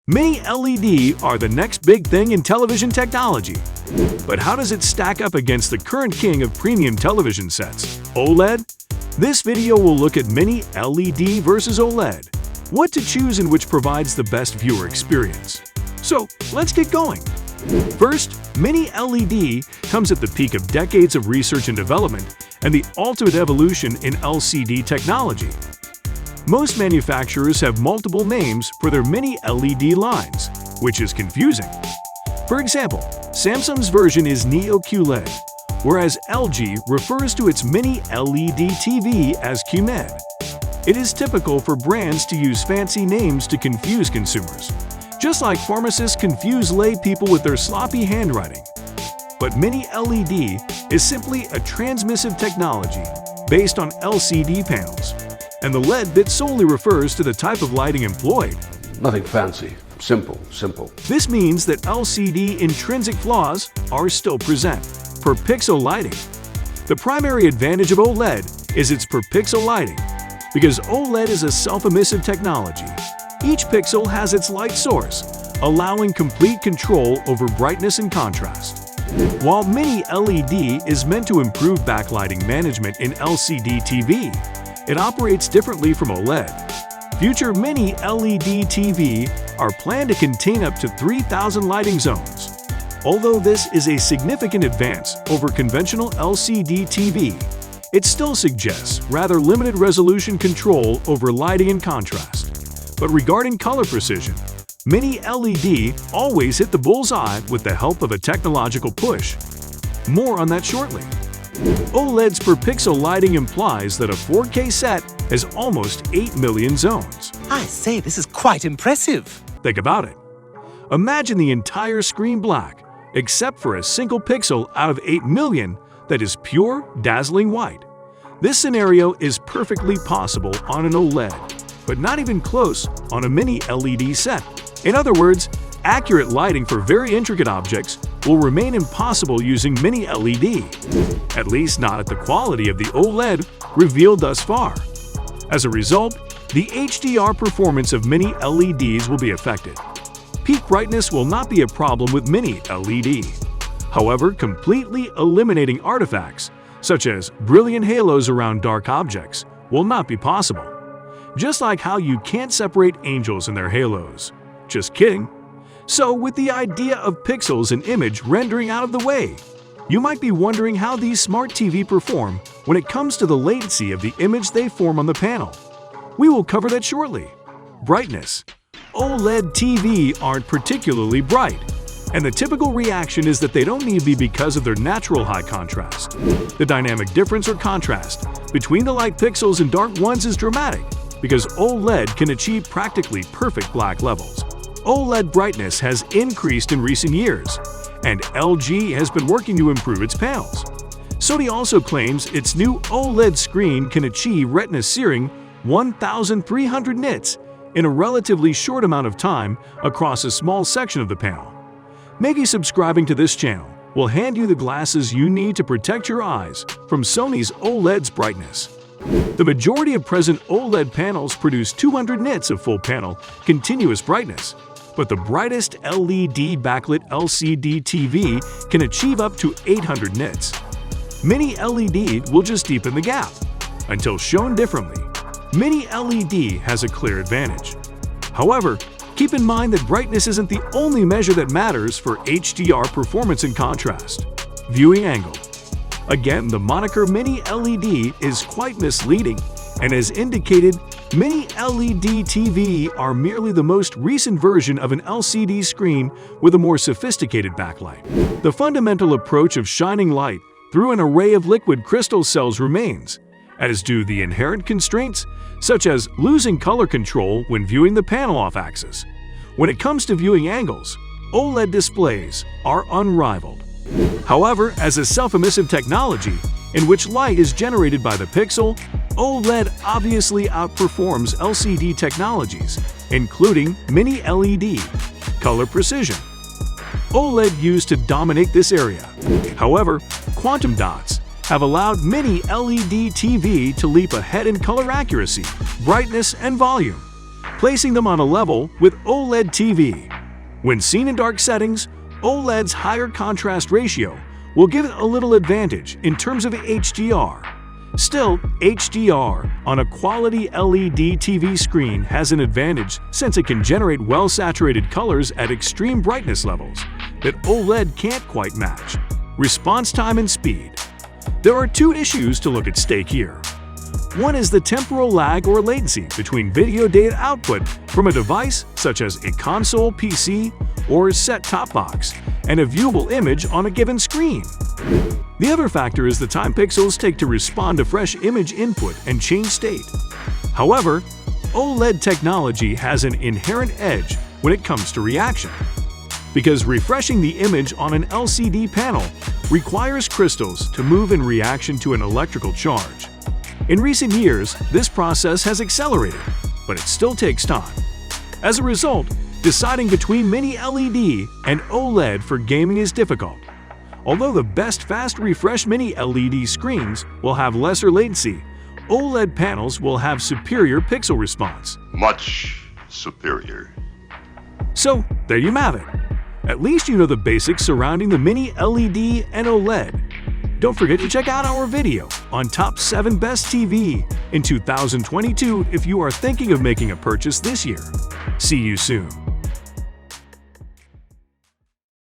Mini LED are the next big thing in television technology. But how does it stack up against the current king of premium television sets, OLED? This video will look at Mini LED versus OLED, what to choose and which provides the best viewer experience. So let's get going. First, Mini LED comes at the peak of decades of research and development and the ultimate evolution in LCD technology. Most manufacturers have multiple names for their Mini LED lines, which is confusing. For example, Samsung's version is Neo QLED, whereas LG refers to its Mini LED TV as QMED. It is typical for brands to use fancy names to confuse consumers, just like pharmacists confuse lay people with their sloppy handwriting. But Mini LED is simply a transmissive technology based on LCD panels, and the LED bit solely refers to the type of lighting employed. Nothing fancy. Simple. This means that LCD intrinsic flaws are still present. Per pixel lighting. The primary advantage of OLED is its per pixel lighting. Because OLED is a self-emissive technology, each pixel has its light source, allowing complete control over brightness and contrast. While Mini LED is meant to improve backlighting management in LCD TV, it operates differently from OLED. Future Mini LED TV are planned to contain up to 3,000 lighting zones. Although this is a significant advance over conventional LCD TV, it still suggests rather limited resolution control over lighting and contrast. But regarding color precision, Mini LED always hit the bullseye with the help of a technological push. More on that shortly. OLED's per pixel lighting implies that a 4K set has almost 8 million zones. I say, this is quite impressive. Think about it. Imagine the entire screen black, except for a single pixel out of 8 million that is pure, dazzling white. This scenario is perfectly possible on an OLED, but not even close on a Mini LED set. In other words, accurate lighting for very intricate objects will remain impossible using Mini LED, at least not at the quality of the OLED revealed thus far. As a result, the HDR performance of Mini LEDs will be affected. Peak brightness will not be a problem with Mini LED. However, completely eliminating artifacts, such as brilliant halos around dark objects, will not be possible. Just like how you can't separate angels and their halos. Just kidding. So, with the idea of pixels and image rendering out of the way, you might be wondering how these smart TV perform when it comes to the latency of the image they form on the panel. We will cover that shortly. Brightness. OLED TV aren't particularly bright, and the typical reaction is that they don't need to be because of their natural high contrast. The dynamic difference or contrast between the light pixels and dark ones is dramatic because OLED can achieve practically perfect black levels. OLED brightness has increased in recent years, and LG has been working to improve its panels. Sony also claims its new OLED screen can achieve retina searing 1,300 nits in a relatively short amount of time across a small section of the panel. Maybe subscribing to this channel will hand you the glasses you need to protect your eyes from Sony's OLED's brightness. The majority of present OLED panels produce 200 nits of full panel continuous brightness, but the brightest LED backlit LCD TV can achieve up to 800 nits. Mini LED will just deepen the gap. Until shown differently, Mini LED has a clear advantage. However, keep in mind that brightness isn't the only measure that matters for HDR performance and contrast. Viewing angle. Again, the moniker Mini LED is quite misleading, and as indicated, Mini LED TV are merely the most recent version of an LCD screen with a more sophisticated backlight. The fundamental approach of shining light through an array of liquid crystal cells remains, as do the inherent constraints, such as losing color control when viewing the panel off-axis. When it comes to viewing angles, OLED displays are unrivaled. However, as a self-emissive technology, in which light is generated by the pixel, OLED obviously outperforms LCD technologies, including Mini LED. Color precision. OLED used to dominate this area. However, quantum dots have allowed Mini LED TV to leap ahead in color accuracy, brightness, and volume. placing them on a level with OLED TV. When seen in dark settings, OLED's higher contrast ratio will give it a little advantage in terms of HDR. Still, HDR on a quality LED TV screen has an advantage since it can generate well-saturated colors at extreme brightness levels that OLED can't quite match. Response time and speed. There are two issues to look at stake here. One is the temporal lag or latency between video data output from a device such as a console, PC, or set-top box and a viewable image on a given screen. The other factor is the time pixels take to respond to fresh image input and change state. However, OLED technology has an inherent edge when it comes to reaction, because refreshing the image on an LCD panel requires crystals to move in reaction to an electrical charge. In recent years, this process has accelerated, but it still takes time. As a result, deciding between Mini LED and OLED for gaming is difficult. Although the best fast refresh Mini LED screens will have lesser latency, OLED panels will have superior pixel response. Much superior. So, there you have it. At least you know the basics surrounding the Mini LED and OLED. Don't forget to check out our video on Top 7 Best TV in 2022 if you are thinking of making a purchase this year. See you soon.